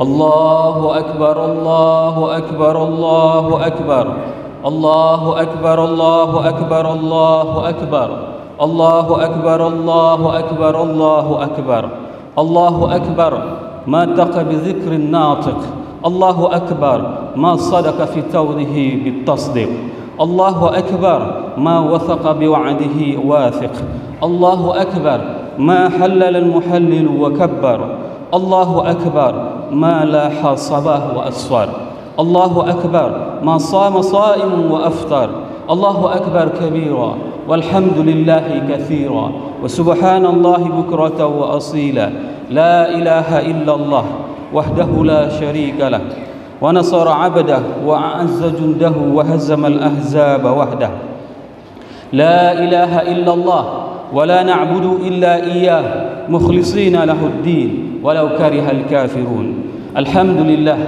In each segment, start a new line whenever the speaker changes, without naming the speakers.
الله أكبر الله أكبر الله أكبر الله أكبر الله أكبر الله أكبر الله أكبر الله أكبر الله أكبر الله أكبر ما دق بذكر الناطق، الله أكبر ما صدق في توره بالتصديق، الله أكبر ما وثق بوعده واثق، الله أكبر ما حلل المحلل وكبر، الله أكبر ما لاح صباه وأسفر، الله أكبر ما صام صائم وأفطر، الله أكبر كبيرا والحمد لله كثيرا وسبحان الله بكرة وأصيلا، لا إله إلا الله وحده لا شريك له، ونصر عبده وأعز جنده وهزم الأحزاب وحده، لا إله إلا الله ولا نعبد إلا إياه مخلصين له الدين ولو كره الكافرون. الحمد لله،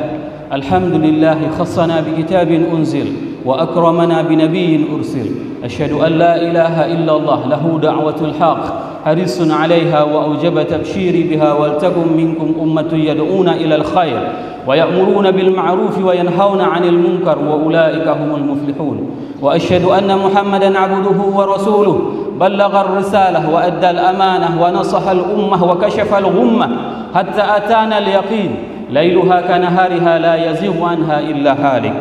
الحمد لله خصنا بكتاب أنزل وأكرمنا بنبي أرسل، أشهد أن لا إله إلا الله له دعوة الحق حريص عليها وأوجب تبشيري بها، ولتكن منكم أمة يدعون إلى الخير ويأمرون بالمعروف وينهون عن المنكر وأولئك هم المفلحون، وأشهد أن محمدا عبده ورسوله بلغ الرسالة وأدى الأمانة ونصح الأمة وكشف الغمة حتى أتانا اليقين، ليلها كنهارها لا يزيغ عنها إلا هالك.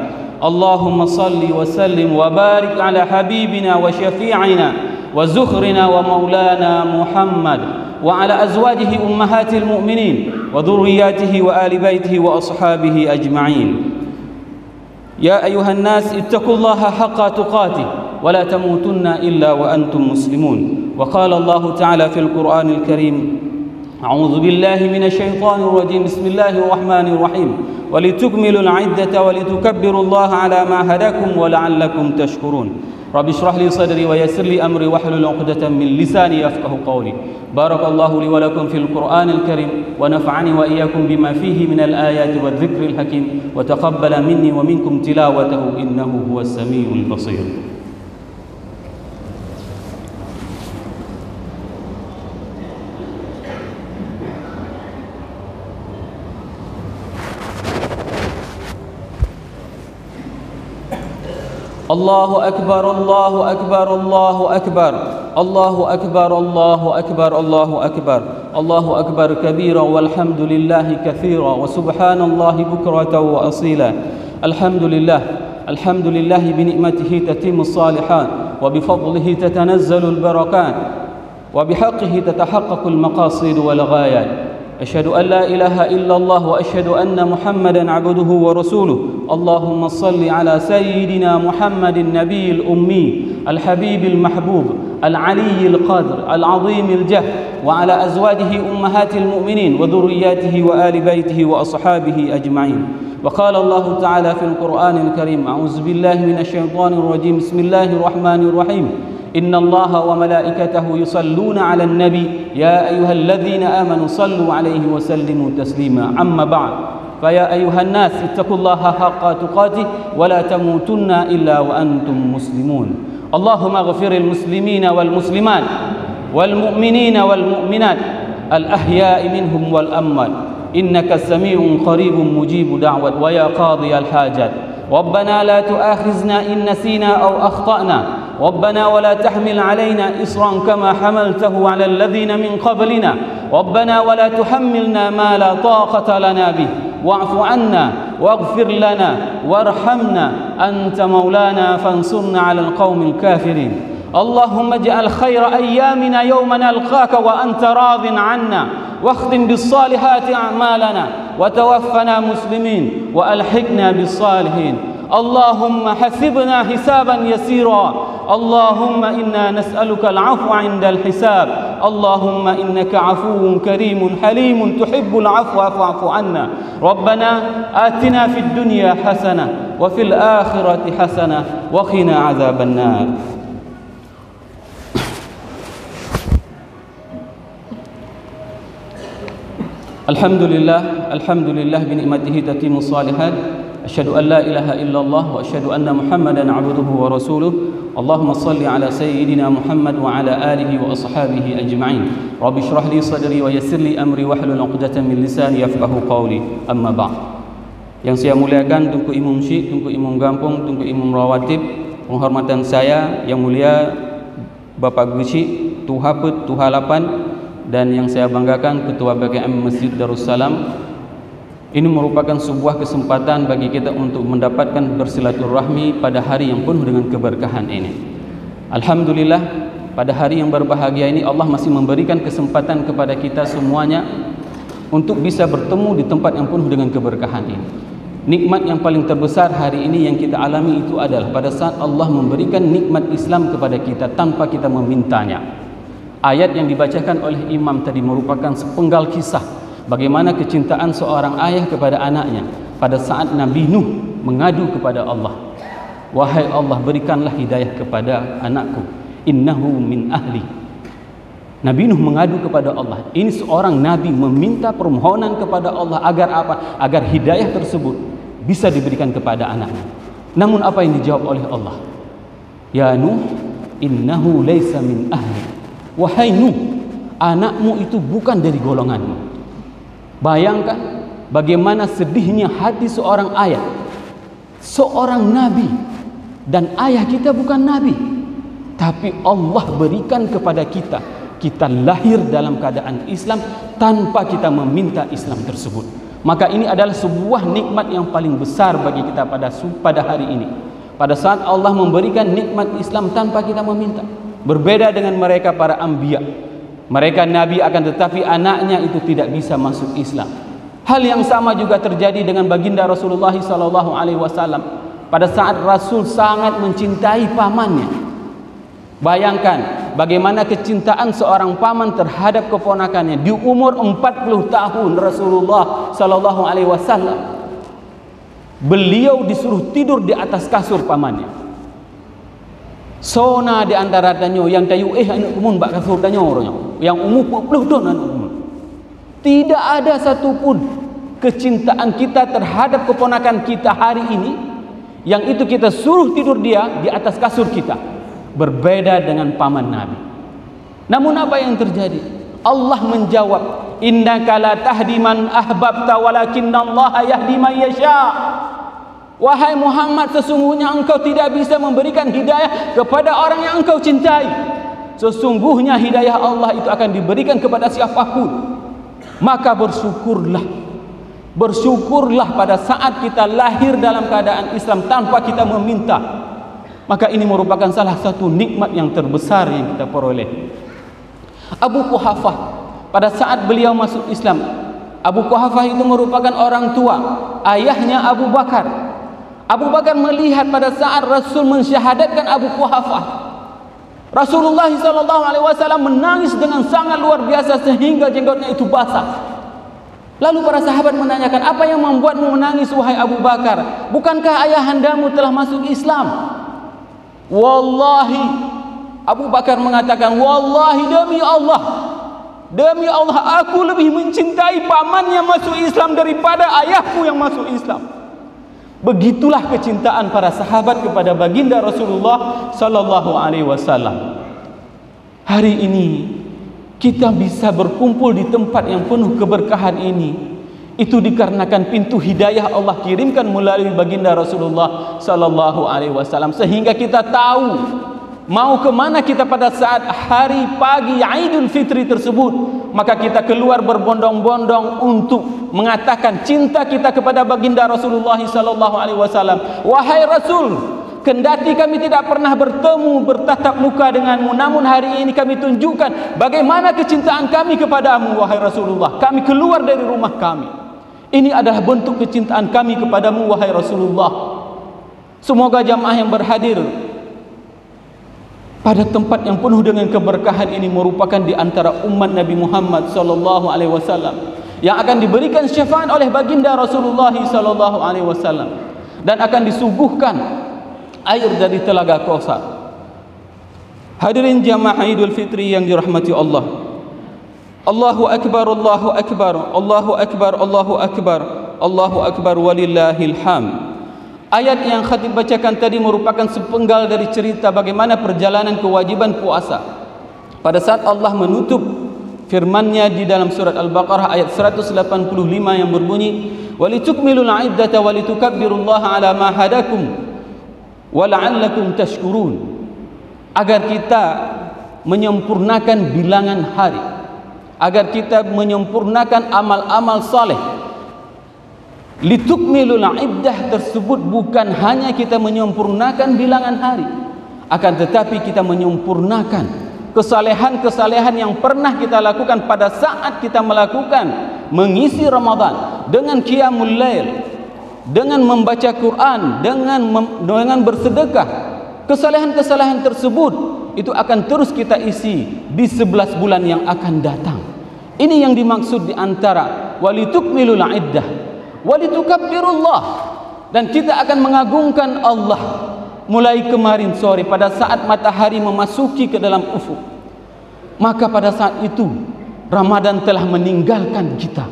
اللهم صل وسلم وبارك على حبيبنا وشفيعنا وزخرنا ومولانا محمد وعلى أزواجه أمهات المؤمنين وذرياته وآل بيته وأصحابه أجمعين. يا أيها الناس اتقوا الله حق تقاته ولا تموتن إلا وأنتم مسلمون. وقال الله تعالى في القرآن الكريم: أعوذ بالله من الشيطان الرجيم، بسم الله الرحمن الرحيم، ولتكملوا العدة ولتكبروا الله على ما هداكم ولعلكم تشكرون. رب اشرح لي صدري ويسر لي أمري واحلل عقدة من لساني يفقه قولي. بارك الله لي ولكم في القرآن الكريم، ونفعني وإياكم بما فيه من الآيات والذكر الحكيم، وتقبل مني ومنكم تلاوته إنه هو السميع البصير. الله أكبر الله أكبر الله أكبر الله أكبر الله أكبر الله أكبر الله أكبر كبيرا والحمد لله كثيرا وسبحان الله بكرة وأصيلا. الحمد لله، الحمد لله بنعمته تتم الصالحات، وبفضله تتنزل البركات، وبحقه تتحقق المقاصد والغايات. أشهد أن لا إله إلا الله وأشهد أن محمدا عبده ورسوله. اللهم صل على سيدنا محمد النبي الأمي الحبيب المحبوب العلي القدر العظيم الجاه، وعلى أزواجه أمهات المؤمنين وذرياته وآل بيته وأصحابه أجمعين. وقال الله تعالى في القرآن الكريم: أعوذ بالله من الشيطان الرجيم، بسم الله الرحمن الرحيم، إن الله وملائكته يصلون على النبي يا أيها الذين آمنوا صلوا عليه وسلموا تسليما. أما بعد، فيا أيها الناس اتقوا الله حق تقاته ولا تموتن إلا وأنتم مسلمون. اللهم اغفر المسلمين والمسلمات والمؤمنين والمؤمنات الأحياء منهم والأموات، إنك سميع قريب مجيب دعوة ويا قاضي الحاجات. ربنا لا تؤاخذنا إن نسينا أو أخطأنا، ربنا ولا تحمل علينا إصرا كما حملته على الذين من قبلنا، ربنا ولا تحملنا ما لا طاقة لنا به، واعف عنا واغفر لنا وارحمنا، أنت مولانا فانصرنا على القوم الكافرين. اللهم اجعل خير أيامنا يوم نلقاك وأنت راض عنا، واختم بالصالحات أعمالنا، وتوفنا مسلمين وألحقنا بالصالحين. اللهم حسبنا حسابا يسيرا، اللهم إنا نسألك العفو عند الحساب، اللهم إنك عفو كريم حليم تحب العفو فاعف عنا. ربنا آتنا في الدنيا حسنة وفي الآخرة حسنة وقنا عذاب النار. الحمد لله، الحمد لله بنعمته تتم الصالحات. asyhadu an la ilaha illallah wa asyhadu anna Muhammadan 'abduhu wa rasuluh. Allahumma shalli ala sayyidina Muhammad wa ala alihi wa ashabihi ajma'in. Rabbi shrah li sadri wa yassir li amri wahlul 'uqdatam min lisani yafqahu qawli. Amma ba'd. Yang saya muliakan Tunku Imam Syekh, Tunku Imam Gampong, Tunku Imam Rawatib, penghormatan saya yang mulia Bapak Guci, Tuhapet, Tuhalapan, dan yang saya banggakan Ketua BKM Masjid Darussalam. Ini merupakan sebuah kesempatan bagi kita untuk mendapatkan bersilaturahmi pada hari yang penuh dengan keberkahan ini. Alhamdulillah, pada hari yang berbahagia ini Allah masih memberikan kesempatan kepada kita semuanya untuk bisa bertemu di tempat yang penuh dengan keberkahan ini. Nikmat yang paling terbesar hari ini yang kita alami itu adalah pada saat Allah memberikan nikmat Islam kepada kita tanpa kita memintanya. Ayat yang dibacakan oleh imam tadi merupakan sepenggal kisah bagaimana kecintaan seorang ayah kepada anaknya pada saat Nabi Nuh mengadu kepada Allah. Wahai Allah, berikanlah hidayah kepada anakku, innahu min ahli. Nabi Nuh mengadu kepada Allah. Ini seorang nabi meminta permohonan kepada Allah agar apa? Agar hidayah tersebut bisa diberikan kepada anaknya. Namun apa yang dijawab oleh Allah? Ya Nuh, innahu laysa min ahli. Wahai Nuh, anakmu itu bukan dari golonganmu. Bayangkan bagaimana sedihnya hati seorang ayah, seorang nabi, dan ayah kita bukan nabi, tapi Allah berikan kepada kita, kita lahir dalam keadaan Islam tanpa kita meminta Islam tersebut. Maka ini adalah sebuah nikmat yang paling besar bagi kita pada hari ini. Pada saat Allah memberikan nikmat Islam tanpa kita meminta. Berbeda dengan mereka para anbiya. Mereka nabi akan tetapi anaknya itu tidak bisa masuk Islam. Hal yang sama juga terjadi dengan baginda Rasulullah SAW. Pada saat Rasul sangat mencintai pamannya. Bayangkan bagaimana kecintaan seorang paman terhadap keponakannya. Di umur 40 tahun Rasulullah SAW, beliau disuruh tidur di atas kasur pamannya. Sona di antara danyo yang tayu anak kumun bak kasur danyo yang umur 40 tahun anak kumun. Tidak ada satupun kecintaan kita terhadap keponakan kita hari ini yang itu kita suruh tidur dia di atas kasur kita. Berbeda dengan paman Nabi. Namun apa yang terjadi? Allah menjawab, innaka la tahdi man ahbabta walakinallaha yahdi man yasha. Wahai Muhammad, sesungguhnya engkau tidak bisa memberikan hidayah kepada orang yang engkau cintai. Sesungguhnya hidayah Allah itu akan diberikan kepada siapapun. Maka bersyukurlah. Bersyukurlah pada saat kita lahir dalam keadaan Islam tanpa kita meminta. Maka ini merupakan salah satu nikmat yang terbesar yang kita peroleh. Abu Quhafah, pada saat beliau masuk Islam, Abu Quhafah itu merupakan orang tua ayahnya Abu Bakar. Abu Bakar melihat pada saat Rasul mensyahadatkan Abu Quhafah, Rasulullah SAW menangis dengan sangat luar biasa sehingga jenggotnya itu basah. Lalu para sahabat menanyakan, apa yang membuatmu menangis wahai Abu Bakar? Bukankah ayahandamu telah masuk Islam? Wallahi, Abu Bakar mengatakan, wallahi demi Allah aku lebih mencintai pamannya masuk Islam daripada ayahku yang masuk Islam. Begitulah kecintaan para sahabat kepada baginda Rasulullah sallallahu alaihi wasallam. Hari ini kita bisa berkumpul di tempat yang penuh keberkahan ini, itu dikarenakan pintu hidayah Allah kirimkan melalui baginda Rasulullah sallallahu alaihi wasallam, sehingga kita tahu mau kemana kita pada saat hari pagi Idul Fitri tersebut. Maka kita keluar berbondong-bondong untuk mengatakan cinta kita kepada baginda Rasulullah sallallahu alaihi wasallam. Wahai Rasul, kendati kami tidak pernah bertemu bertatap muka denganmu, namun hari ini kami tunjukkan bagaimana kecintaan kami kepadamu wahai Rasulullah. Kami keluar dari rumah kami. Ini adalah bentuk kecintaan kami kepadamu wahai Rasulullah. Semoga jamaah yang berhadir pada tempat yang penuh dengan keberkahan ini merupakan di antara umat Nabi Muhammad sallallahu alaihi wasallam yang akan diberikan syafaat oleh baginda Rasulullah sallallahu alaihi wasallam dan akan disuguhkan air dari telaga Kausar. Hadirin jamaah Idul Fitri yang dirahmati Allah. Allahu akbar, Allahu akbar, Allahu akbar, Allahu akbar, Allahu akbar walillahil hamd.
Ayat yang khatib bacakan tadi merupakan sepenggal dari cerita bagaimana perjalanan kewajiban puasa. Pada saat Allah menutup firman-Nya di dalam surat Al-Baqarah ayat 185 yang berbunyi, "Walitukmilul 'iddata walitukabbirullaha 'ala ma hadakum wa la'allakum tashkurun." Agar kita menyempurnakan bilangan hari, agar kita menyempurnakan amal-amal saleh. Litukmilul 'iddah tersebut bukan hanya kita menyempurnakan bilangan hari, akan tetapi kita menyempurnakan kesalehan-kesalehan yang pernah kita lakukan pada saat kita melakukan mengisi Ramadan dengan qiyamul lail, dengan membaca Quran, dengan bersedekah. Kesalehan-kesalehan tersebut itu akan terus kita isi di 11 bulan yang akan datang. Ini yang dimaksud di antara walitukmilul 'iddah walitukabbirullah, dan kita akan mengagungkan Allah mulai kemarin sore pada saat matahari memasuki ke dalam ufuk. Maka pada saat itu Ramadan telah meninggalkan kita.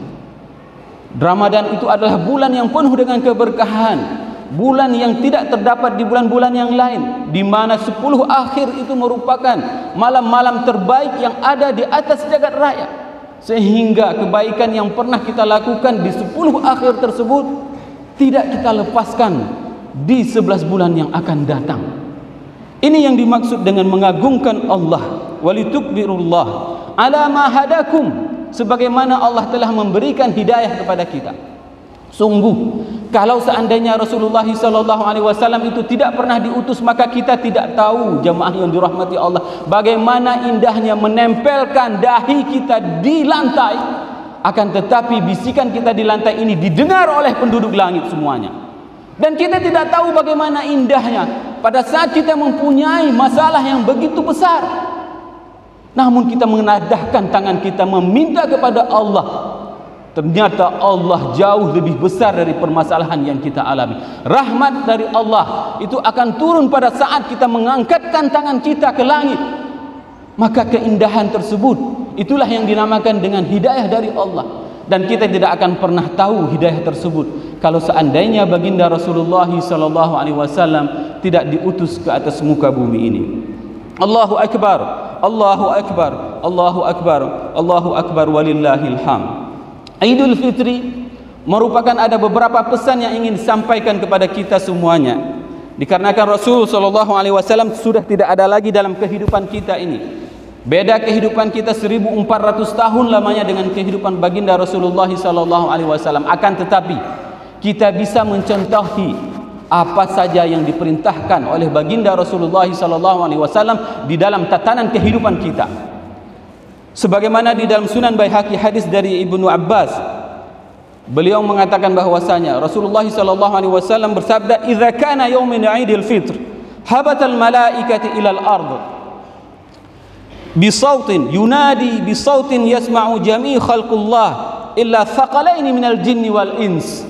Ramadan itu adalah bulan yang penuh dengan keberkahan, bulan yang tidak terdapat di bulan-bulan yang lain, di mana 10 akhir itu merupakan malam-malam terbaik yang ada di atas jagat raya. Sehingga kebaikan yang pernah kita lakukan di 10 akhir tersebut tidak kita lepaskan di 11 bulan yang akan datang. Ini yang dimaksud dengan mengagungkan Allah. Walitukbirullah ala ma hadakum, sebagaimana Allah telah memberikan hidayah kepada kita. Sungguh, kalau seandainya Rasulullah SAW itu tidak pernah diutus, maka kita tidak tahu, jamaah yang dirahmati Allah, bagaimana indahnya menempelkan dahi kita di lantai. Akan tetapi bisikan kita di lantai ini didengar oleh penduduk langit semuanya. Dan kita tidak tahu bagaimana indahnya pada saat kita mempunyai masalah yang begitu besar, namun kita menadahkan tangan kita meminta kepada Allah. Ternyata Allah jauh lebih besar dari permasalahan yang kita alami. Rahmat dari Allah itu akan turun pada saat kita mengangkatkan tangan kita ke langit. Maka keindahan tersebut itulah yang dinamakan dengan hidayah dari Allah. Dan kita tidak akan pernah tahu hidayah tersebut kalau seandainya baginda Rasulullah SAW tidak diutus ke atas muka bumi ini. Allahu Akbar, Allahu Akbar, Allahu Akbar, Allahu Akbar, walillahil hamd. Idul Fitri merupakan ada beberapa pesan yang ingin disampaikan kepada kita semuanya. Dikarenakan Rasul SAW sudah tidak ada lagi dalam kehidupan kita ini. Beda kehidupan kita 1400 tahun lamanya dengan kehidupan baginda Rasulullah SAW. Akan tetapi kita bisa mencontohi apa saja yang diperintahkan oleh baginda Rasulullah SAW di dalam tatanan kehidupan kita. Sebagaimana di dalam Sunan Baihaqi hadis dari Ibnu Abbas, beliau mengatakan bahwasanya Rasulullah SAW bersabda, "Idza kana yaumin 'Idil Fitr, habatal malaikati ila al-ard bi sautin yunadi bi sautin yasma'u jami' khalqullah illa thaqalaini minal jinni wal ins.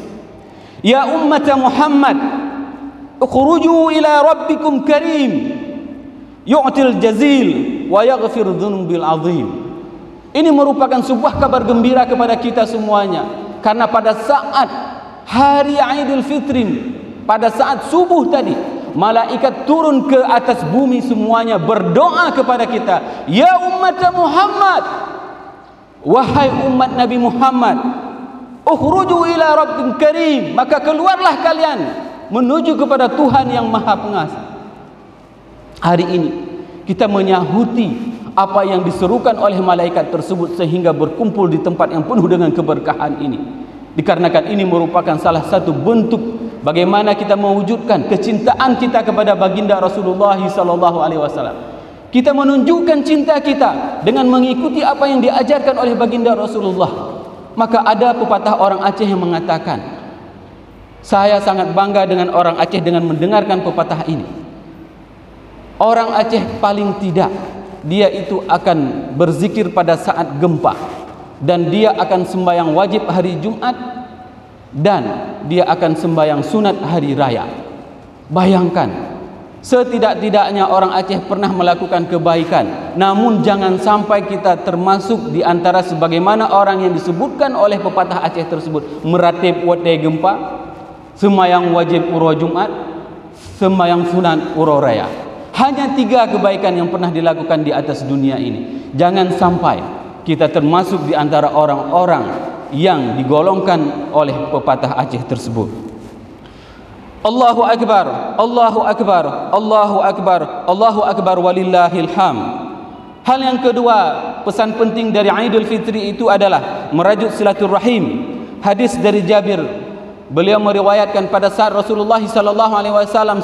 Ya ummata Muhammad, ukhruju ila rabbikum karim, yu'til jazil wa yaghfir dhunubil 'azim." Ini merupakan sebuah kabar gembira kepada kita semuanya, karena pada saat hari Idul Fitri, pada saat subuh tadi, malaikat turun ke atas bumi semuanya berdoa kepada kita, "Ya umat Muhammad, wahai umat Nabi Muhammad, ukhruju ila rabbil karim, maka keluarlah kalian menuju kepada Tuhan yang Maha Pengasih." Hari ini kita menyahuti apa yang diserukan oleh malaikat tersebut sehingga berkumpul di tempat yang penuh dengan keberkahan ini. Dikarenakan ini merupakan salah satu bentuk bagaimana kita mewujudkan kecintaan kita kepada baginda Rasulullah SAW. Kita menunjukkan cinta kita dengan mengikuti apa yang diajarkan oleh baginda Rasulullah. Maka ada pepatah orang Aceh yang mengatakan, saya sangat bangga dengan orang Aceh dengan mendengarkan pepatah ini. Orang Aceh paling tidak dia itu akan berzikir pada saat gempa, dan dia akan sembahyang wajib hari Jumat, dan dia akan sembahyang sunat hari raya. Bayangkan, setidak-tidaknya orang Aceh pernah melakukan kebaikan, namun jangan sampai kita termasuk di antara sebagaimana orang yang disebutkan oleh pepatah Aceh tersebut, meratib wate gempa. sembahyang wajib uro Jumat, sembahyang sunat uro raya. Hanya 3 kebaikan yang pernah dilakukan di atas dunia ini. Jangan sampai kita termasuk di antara orang-orang yang digolongkan oleh pepatah Aceh tersebut. Allahu Akbar, Allahu Akbar, Allahu Akbar, Allahu Akbar walillahil hamd. Hal yang kedua, pesan penting dari Aidul Fitri itu adalah merajut silaturahim. Hadis dari Jabir, beliau meriwayatkan pada saat Rasulullah sallallahu alaihi wasallam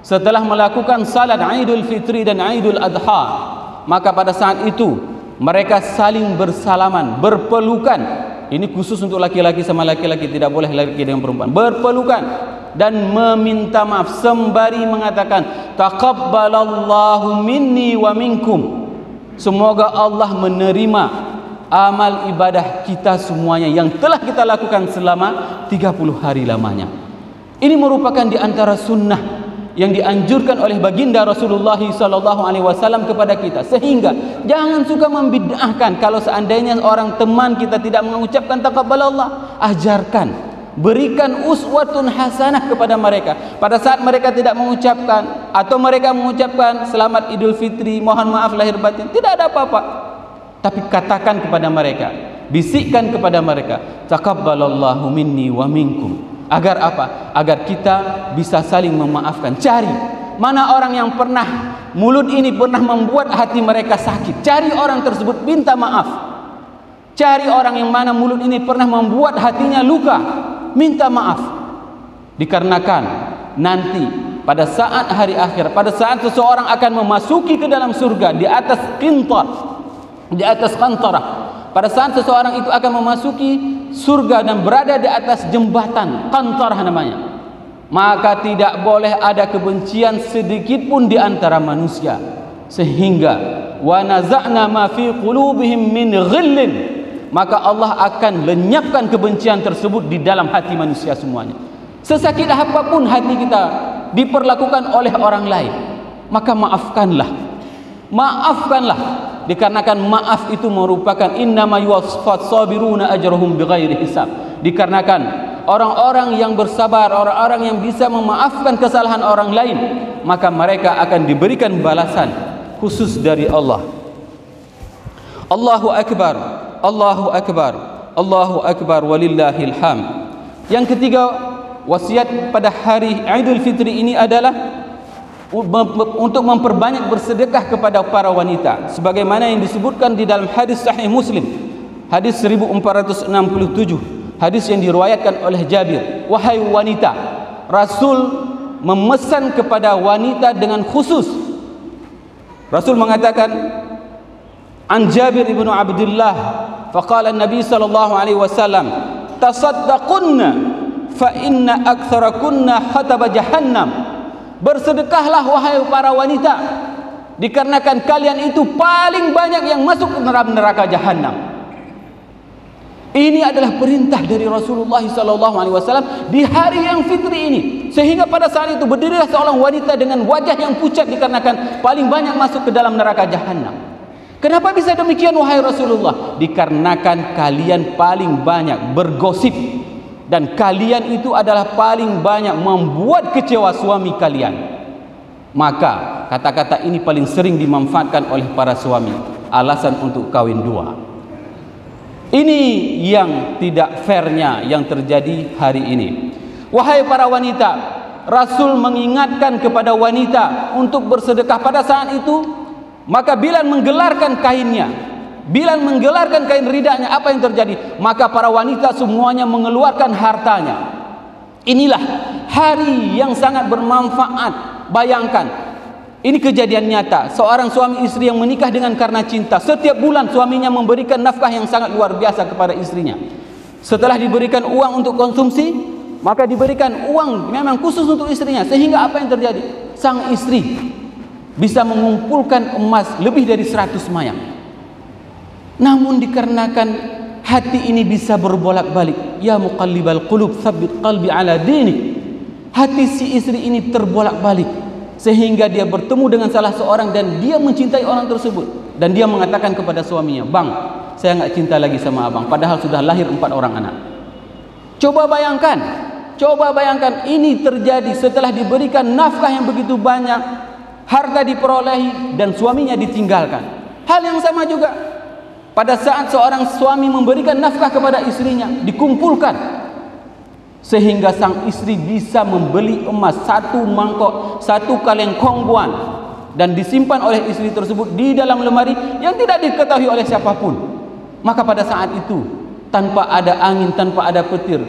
setelah melakukan salat Aidul Fitri dan Aidul Adha, maka pada saat itu mereka saling bersalaman, berpelukan. Ini khusus untuk laki-laki sama laki-laki, tidak boleh laki dengan perempuan. Berpelukan dan meminta maaf sembari mengatakan taqabbalallahu minni wa minkum. Semoga Allah menerima amal ibadah kita semuanya yang telah kita lakukan selama 30 hari lamanya. Ini merupakan di antara sunnah yang dianjurkan oleh baginda Rasulullah sallallahu alaihi wasallam kepada kita, sehingga jangan suka membid'ahkan. Kalau seandainya orang teman kita tidak mengucapkan taqabbalallah, ajarkan, berikan uswatun hasanah kepada mereka. Pada saat mereka tidak mengucapkan atau mereka mengucapkan selamat Idul Fitri, mohon maaf lahir batin, tidak ada apa-apa, tapi katakan kepada mereka, bisikkan kepada mereka, taqabbalallahu minni wa minkum. Agar apa? Agar kita bisa saling memaafkan. Cari mana orang yang pernah, mulut ini pernah membuat hati mereka sakit, cari orang tersebut, minta maaf. Cari orang yang mana mulut ini pernah membuat hatinya luka, minta maaf. Dikarenakan nanti pada saat hari akhir, pada saat seseorang akan memasuki ke dalam surga di atas qintar, di atas qantarah, pada saat seseorang itu akan memasuki surga dan berada di atas jembatan qantarah namanya, maka tidak boleh ada kebencian sedikit pun di antara manusia, sehingga wa naza'na ma fi qulubihim min ghillin, maka Allah akan lenyapkan kebencian tersebut di dalam hati manusia semuanya. Sesakit apapun hati kita diperlakukan oleh orang lain, maka maafkanlah, maafkanlah. Dikarenakan maaf itu merupakan innama yuwaffas sabiruna ajrahum bighairi hisab. Dikarenakan orang-orang yang bersabar, orang-orang yang bisa memaafkan kesalahan orang lain, maka mereka akan diberikan balasan khusus dari Allah. Allahu Akbar, Allahu Akbar, Allahu Akbar walillahil hamd. Yang ketiga, wasiat pada hari Idul Fitri ini adalah untuk memperbanyak bersedekah kepada para wanita, sebagaimana yang disebutkan di dalam hadis sahih Muslim, hadis 1467, hadis yang diriwayatkan oleh Jabir. Wahai wanita, Rasul memesan kepada wanita dengan khusus. Rasul mengatakan, an Jabir ibnu Abdullah, faqala Nabi sallallahu alaihi wasallam, tasaddaqunna fa inna aktsarakunna khataba jahannam. Bersedekahlah wahai para wanita, dikarenakan kalian itu paling banyak yang masuk ke neraka jahanam. Ini adalah perintah dari Rasulullah SAW di hari yang fitri ini, sehingga pada saat itu berdirilah seorang wanita dengan wajah yang pucat dikarenakan paling banyak masuk ke dalam neraka jahanam. Kenapa bisa demikian wahai Rasulullah? Dikarenakan kalian paling banyak bergosip, dan kalian itu adalah paling banyak membuat kecewa suami kalian. Maka kata-kata ini paling sering dimanfaatkan oleh para suami, alasan untuk kawin dua. Ini yang tidak fairnya yang terjadi hari ini. Wahai para wanita, Rasul mengingatkan kepada wanita untuk bersedekah pada saat itu. Maka Bilal menggelarkan kainnya, Bilal menggelarkan kain ridanya, apa yang terjadi? Maka para wanita semuanya mengeluarkan hartanya. Inilah hari yang sangat bermanfaat. Bayangkan, ini kejadian nyata. Seorang suami istri yang menikah dengan karena cinta, setiap bulan suaminya memberikan nafkah yang sangat luar biasa kepada istrinya. Setelah diberikan uang untuk konsumsi, maka diberikan uang memang khusus untuk istrinya. Sehingga apa yang terjadi? Sang istri bisa mengumpulkan emas lebih dari 100 mayang. Namun dikarenakan hati ini bisa berbolak-balik, ya muqallibal qulub tsabbit qalbi ala dinik. Hati si istri ini terbolak-balik sehingga dia bertemu dengan salah seorang dan dia mencintai orang tersebut, dan dia mengatakan kepada suaminya, "Bang, saya enggak cinta lagi sama abang, padahal sudah lahir 4 orang anak." Coba bayangkan, Coba bayangkan ini terjadi setelah diberikan nafkah yang begitu banyak, harta diperolehi dan suaminya ditinggalkan. Hal yang sama juga pada saat seorang suami memberikan nafkah kepada istrinya, dikumpulkan sehingga sang istri bisa membeli emas 1 mangkok, 1 kaleng kongguan, dan disimpan oleh istri tersebut di dalam lemari yang tidak diketahui oleh siapapun. Maka pada saat itu, tanpa ada angin, tanpa ada petir,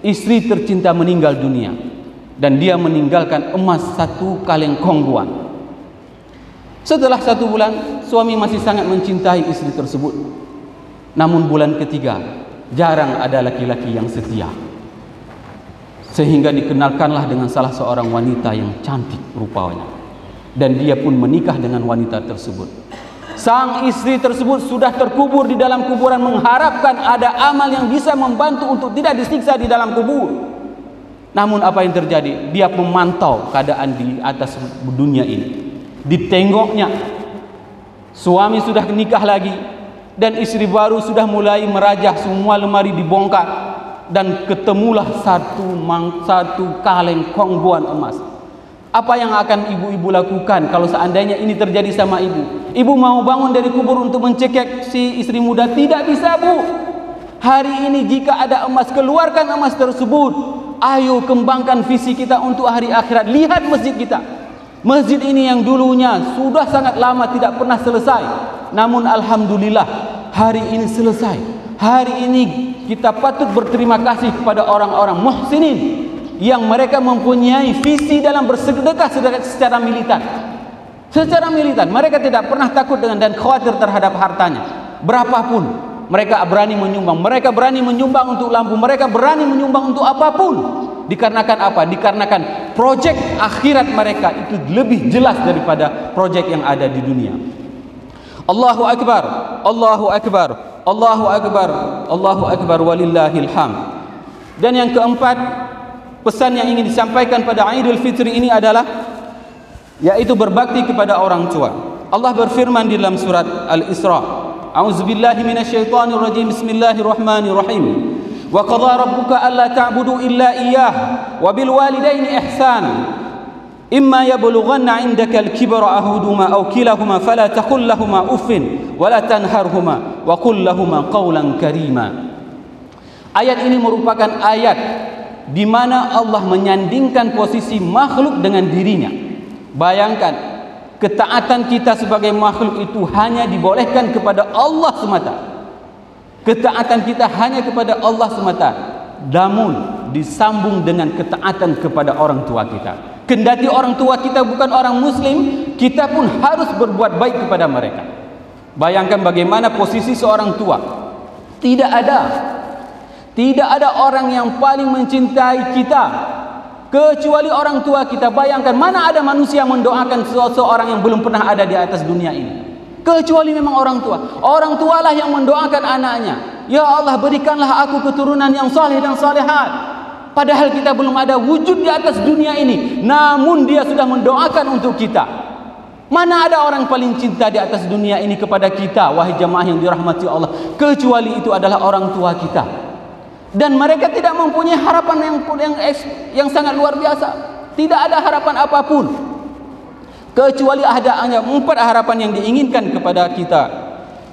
istri tercinta meninggal dunia, dan dia meninggalkan emas 1 kaleng kongguan. Setelah 1 bulan, suami masih sangat mencintai istri tersebut. Namun bulan ketiga, jarang ada laki-laki yang setia, sehingga dikenalkanlah dengan salah seorang wanita yang cantik rupanya, dan dia pun menikah dengan wanita tersebut. Sang istri tersebut sudah terkubur di dalam kuburan, mengharapkan ada amal yang bisa membantu untuk tidak disiksa di dalam kubur. Namun apa yang terjadi? Dia memantau keadaan di atas dunia ini. Ditengoknya, suami sudah nikah lagi, dan istri baru sudah mulai merajah, semua lemari dibongkar, dan ketemulah 1 kaleng kongguan emas. Apa yang akan ibu-ibu lakukan kalau seandainya ini terjadi sama ibu? Ibu mau bangun dari kubur untuk mencekik si istri muda? Tidak bisa, Bu. Hari ini jika ada emas, keluarkan emas tersebut. Ayo kembangkan visi kita untuk hari akhirat. Lihat masjid kita. Masjid ini yang dulunya sudah sangat lama tidak pernah selesai, namun alhamdulillah hari ini selesai. Hari ini kita patut berterima kasih kepada orang-orang muhsinin yang mereka mempunyai visi dalam bersedekah secara militan. Secara militan, mereka tidak pernah takut dengan dan khawatir terhadap hartanya. Berapapun mereka berani menyumbang. Mereka berani menyumbang untuk lampu, mereka berani menyumbang untuk apapun. Dikarenakan apa? Dikarenakan projek akhirat mereka itu lebih jelas daripada projek yang ada di dunia. Allahu Akbar, Allahu Akbar, Allahu Akbar, Allahu Akbar, walillahil hamd. Dan yang keempat, pesan yang ingin disampaikan pada Idul Fitri ini adalah yaitu berbakti kepada orang tua. Allah berfirman di dalam surat Al-Isra, A'udzubillahi minasyaitonirrajim, Bismillahirrahmanirrahim. Wa qadha rabbuka alla ta'budu illa iyyah wa bil walidaini ihsana. Imma yablughanna 'indaka al-kibra ahaduhuma aw kilahuma fala taqul lahumā uffin wa la tanharhumā wa qul lahumā qawlan karīmā. Ayat ini merupakan ayat di mana Allah menyandingkan posisi makhluk dengan dirinya. Bayangkan, ketaatan kita sebagai makhluk itu hanya dibolehkan kepada Allah semata. Ketaatan kita hanya kepada Allah semata, namun disambung dengan ketaatan kepada orang tua kita. Kendati orang tua kita bukan orang muslim, kita pun harus berbuat baik kepada mereka. Bayangkan bagaimana posisi seorang tua. Tidak ada orang yang paling mencintai kita kecuali orang tua kita. Bayangkan, mana ada manusia mendoakan seseorang yang belum pernah ada di atas dunia ini, kecuali memang orang tua. Orang tualah yang mendoakan anaknya, ya Allah berikanlah aku keturunan yang saleh dan salehat. Padahal kita belum ada wujud di atas dunia ini, namun dia sudah mendoakan untuk kita. Mana ada orang paling cinta di atas dunia ini kepada kita, wahai jamaah yang dirahmati Allah, kecuali itu adalah orang tua kita. Dan mereka tidak mempunyai harapan yang sangat luar biasa. Tidak ada harapan apapun, kecuali hanya 4 harapan yang diinginkan kepada kita.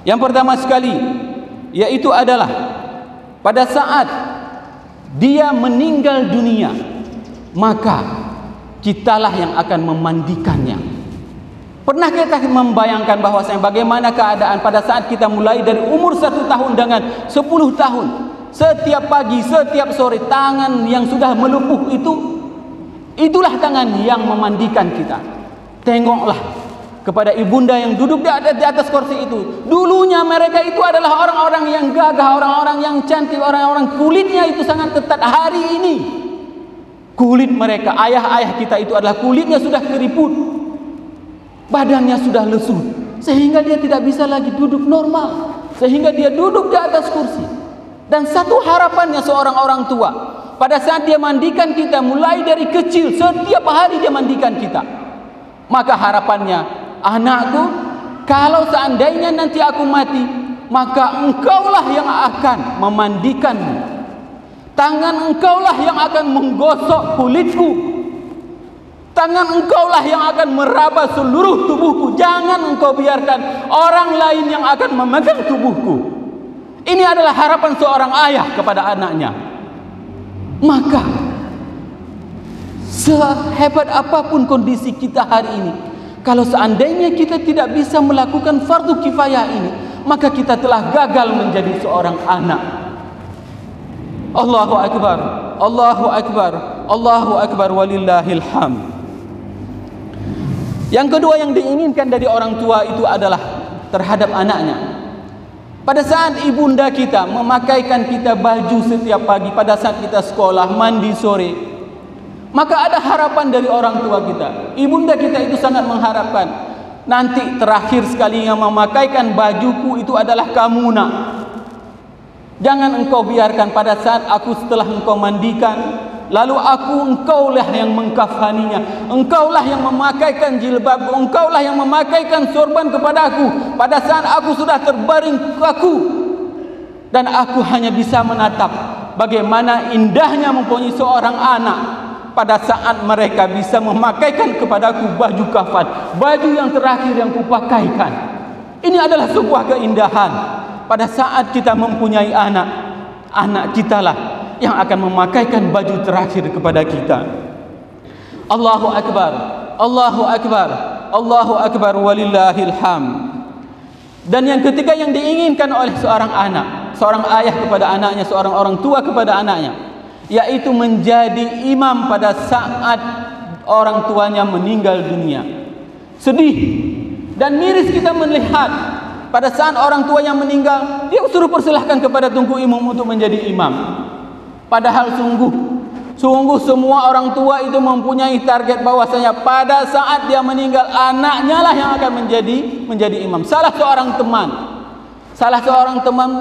Yang pertama sekali, yaitu adalah pada saat dia meninggal dunia, maka kitalah yang akan memandikannya. Pernah kita membayangkan bahwasanya bagaimana keadaan pada saat kita mulai dari umur 1 tahun dengan 10 tahun, setiap pagi, setiap sore, tangan yang sudah melepuh itulah tangan yang memandikan kita. Tengoklah kepada ibunda yang duduk di atas kursi itu. Dulunya mereka itu adalah orang-orang yang gagah, orang-orang yang cantik, orang-orang kulitnya itu sangat ketat. Hari ini kulit mereka, ayah-ayah kita itu adalah kulitnya sudah keriput, badannya sudah lesu, sehingga dia tidak bisa lagi duduk normal, sehingga dia duduk di atas kursi. Dan satu harapannya seorang orang tua, pada saat dia mandikan kita mulai dari kecil, setiap hari dia mandikan kita, maka harapannya, anakku, kalau seandainya nanti aku mati, maka engkaulah yang akan memandikanmu. Tangan engkaulah yang akan menggosok kulitku. Tangan engkaulah yang akan meraba seluruh tubuhku. Jangan engkau biarkan orang lain yang akan memegang tubuhku. Ini adalah harapan seorang ayah kepada anaknya. Maka sehebat apapun kondisi kita hari ini, kalau seandainya kita tidak bisa melakukan fardu kifayah ini, maka kita telah gagal menjadi seorang anak. Allahu Akbar, Allahu Akbar, Allahu Akbar, walillahil hamd. Yang kedua yang diinginkan dari orang tua itu adalah terhadap anaknya. Pada saat ibunda kita memakaikan kita baju setiap pagi, pada saat kita sekolah, mandi sore, maka ada harapan dari orang tua kita. Ibunda kita itu sangat mengharapkan, nanti terakhir sekali yang memakaikan bajuku itu adalah kamu, nak. Jangan engkau biarkan pada saat aku setelah engkau mandikan, lalu engkaulah yang mengkafaninya, engkaulah yang memakaikan jilbab, engkaulah yang memakaikan sorban kepadaku pada saat aku sudah terbaring kaku, dan aku hanya bisa menatap bagaimana indahnya mempunyai seorang anak pada saat mereka bisa memakaikan kepadaku baju kafan, baju yang terakhir yang kupakaikan. Ini adalah sebuah keindahan. Pada saat kita mempunyai anak, anak kitalah yang akan memakaikan baju terakhir kepada kita. Allahu Akbar, Allahu Akbar, Allahu Akbar, walillahil hamd. Dan yang ketiga yang diinginkan oleh seorang anak, seorang ayah kepada anaknya, seorang orang tua kepada anaknya, yaitu menjadi imam pada saat orang tuanya meninggal dunia. Sedih dan miris kita melihat pada saat orang tua yang meninggal, dia suruh persilahkan kepada Tunku Imam untuk menjadi imam. Padahal sungguh semua orang tua itu mempunyai target bahwasanya pada saat dia meninggal, anaknya lah yang akan menjadi imam. Salah seorang teman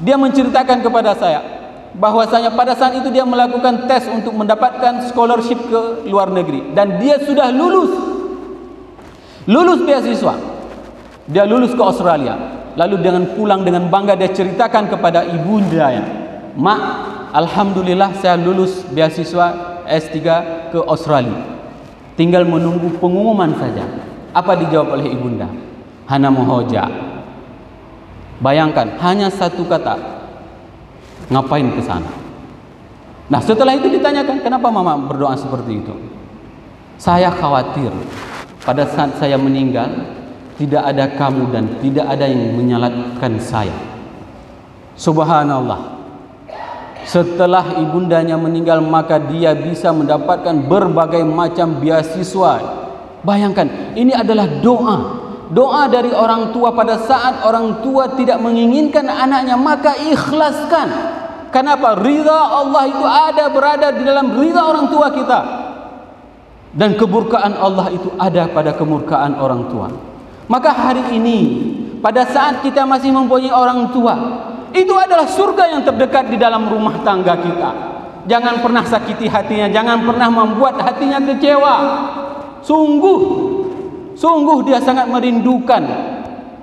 dia menceritakan kepada saya bahwasanya pada saat itu dia melakukan tes untuk mendapatkan scholarship ke luar negeri, dan dia sudah lulus beasiswa. Dia lulus ke Australia. Lalu dengan pulang dengan bangga dia ceritakan kepada ibundanya, "Mak, alhamdulillah saya lulus beasiswa S3 ke Australia. Tinggal menunggu pengumuman saja." Apa dijawab oleh ibunda? "Hana mohoja." Bayangkan, hanya satu kata. Ngapain ke sana? Nah, setelah itu ditanyakan, "Kenapa mama berdoa seperti itu?" "Saya khawatir pada saat saya meninggal tidak ada kamu dan tidak ada yang menyalatkan saya." Subhanallah. Setelah ibundanya meninggal, maka dia bisa mendapatkan berbagai macam beasiswa. Bayangkan, ini adalah doa dari orang tua pada saat orang tua tidak menginginkan anaknya, maka ikhlaskan. Kenapa? Ridha Allah itu berada di dalam ridha orang tua kita, dan kemurkaan Allah itu ada pada kemurkaan orang tua. Maka hari ini, pada saat kita masih mempunyai orang tua, itu adalah surga yang terdekat di dalam rumah tangga kita. Jangan pernah sakiti hatinya, jangan pernah membuat hatinya kecewa. Sungguh dia sangat merindukan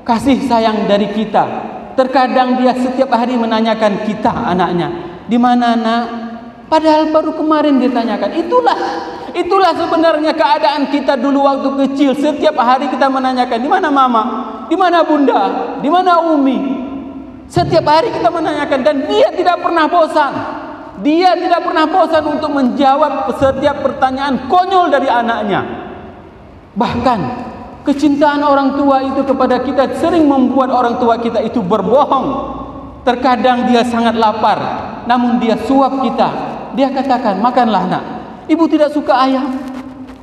kasih sayang dari kita. Terkadang dia setiap hari menanyakan kita, anaknya, "Di mana, nak?" Padahal baru kemarin ditanyakan. Itulah sebenarnya keadaan kita dulu waktu kecil. Setiap hari kita menanyakan, "Di mana mama? Di mana bunda? Di mana umi?" Setiap hari kita menanyakan, dan dia tidak pernah bosan. Dia tidak pernah bosan untuk menjawab setiap pertanyaan konyol dari anaknya. Bahkan kecintaan orang tua itu kepada kita sering membuat orang tua kita itu berbohong. Terkadang dia sangat lapar, namun dia suap kita. Dia katakan, "Makanlah, nak. Ibu tidak suka ayam.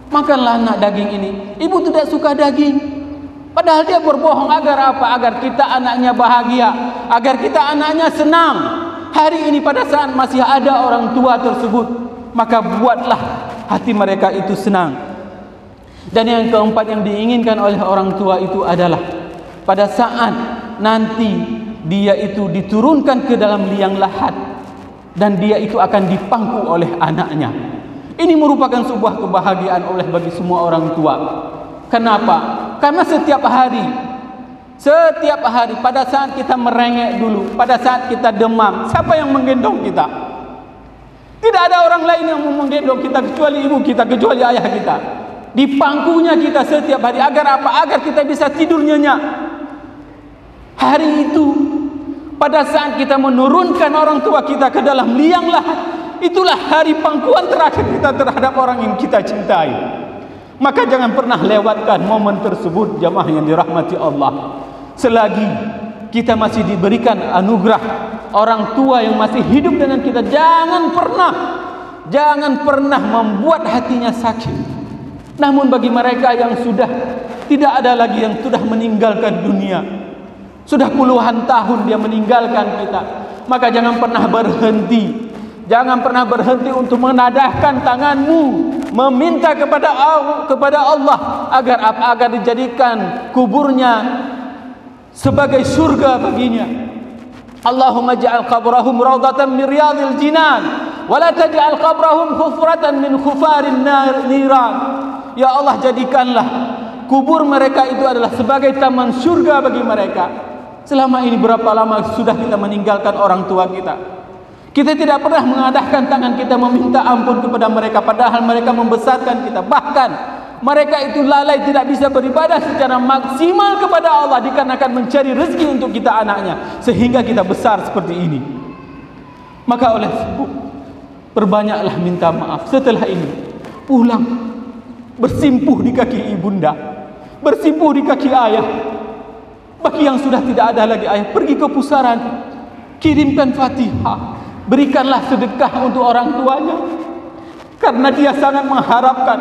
Makanlah, nak, daging ini. Ibu tidak suka daging." Padahal dia berbohong agar apa? Agar kita anaknya bahagia, agar kita anaknya senang. Hari ini pada saat masih ada orang tua tersebut, maka buatlah hati mereka itu senang. Dan yang keempat yang diinginkan oleh orang tua itu adalah pada saat nanti dia itu diturunkan ke dalam liang lahat, dan dia itu akan dipangku oleh anaknya. Ini merupakan sebuah kebahagiaan bagi semua orang tua. Kenapa? Karena setiap hari pada saat kita merengek dulu, pada saat kita demam, siapa yang menggendong kita? Tidak ada orang lain yang menggendong kita kecuali ibu kita, kecuali ayah kita. Di pangkunya kita setiap hari. Agar apa? Agar kita bisa tidur nyenyak. Hari itu, pada saat kita menurunkan orang tua kita ke dalam liang lahat, itulah hari pangkuan terakhir kita terhadap orang yang kita cintai. Maka jangan pernah lewatkan momen tersebut, jamaah yang dirahmati Allah. Selagi kita masih diberikan anugerah orang tua yang masih hidup dengan kita, jangan pernah membuat hatinya sakit. Namun bagi mereka yang sudah tidak ada lagi, yang sudah meninggalkan dunia, sudah puluhan tahun dia meninggalkan kita, maka jangan pernah berhenti. Jangan pernah berhenti untuk menadahkan tanganmu, meminta kepada Allah agar dijadikan kuburnya sebagai surga baginya. Allahumma ja'al qabrahum rawdatan min riyadil jinan wa la taj'al qabrahum hufratan min khufarin niran. Ya Allah, jadikanlah kubur mereka itu adalah sebagai taman surga bagi mereka. Selama ini berapa lama sudah kita meninggalkan orang tua kita? Kita tidak pernah mengadahkan tangan kita meminta ampun kepada mereka, padahal mereka membesarkan kita. Bahkan mereka itu lalai, tidak bisa beribadah secara maksimal kepada Allah dikarenakan mencari rezeki untuk kita anaknya, sehingga kita besar seperti ini. Maka oleh sebab, perbanyaklah minta maaf. Setelah ini pulang, bersimpuh di kaki ibunda, bersimpuh di kaki ayah. Bagi yang sudah tidak ada lagi ayah, pergi ke pusaran, kirimkan Fatihah, berikanlah sedekah untuk orang tuanya, karena dia sangat mengharapkan.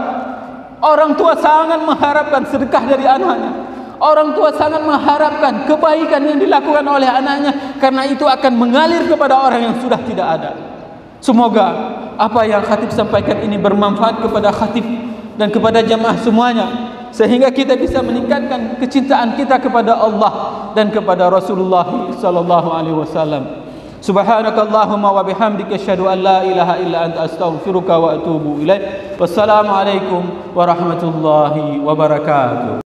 Orang tua sangat mengharapkan sedekah dari anaknya. Orang tua sangat mengharapkan kebaikan yang dilakukan oleh anaknya, karena itu akan mengalir kepada orang yang sudah tidak ada. Semoga apa yang khatib sampaikan ini bermanfaat kepada khatib dan kepada jamaah semuanya, sehingga kita bisa meningkatkan kecintaan kita kepada Allah dan kepada Rasulullah sallallahu alaihi wasallam. Subhanakallahumma wa bihamdika asyhadu an la ilaha illa anta astaghfiruka wa atubu ilaik. Wassalamu alaikum warahmatullahi wabarakatuh.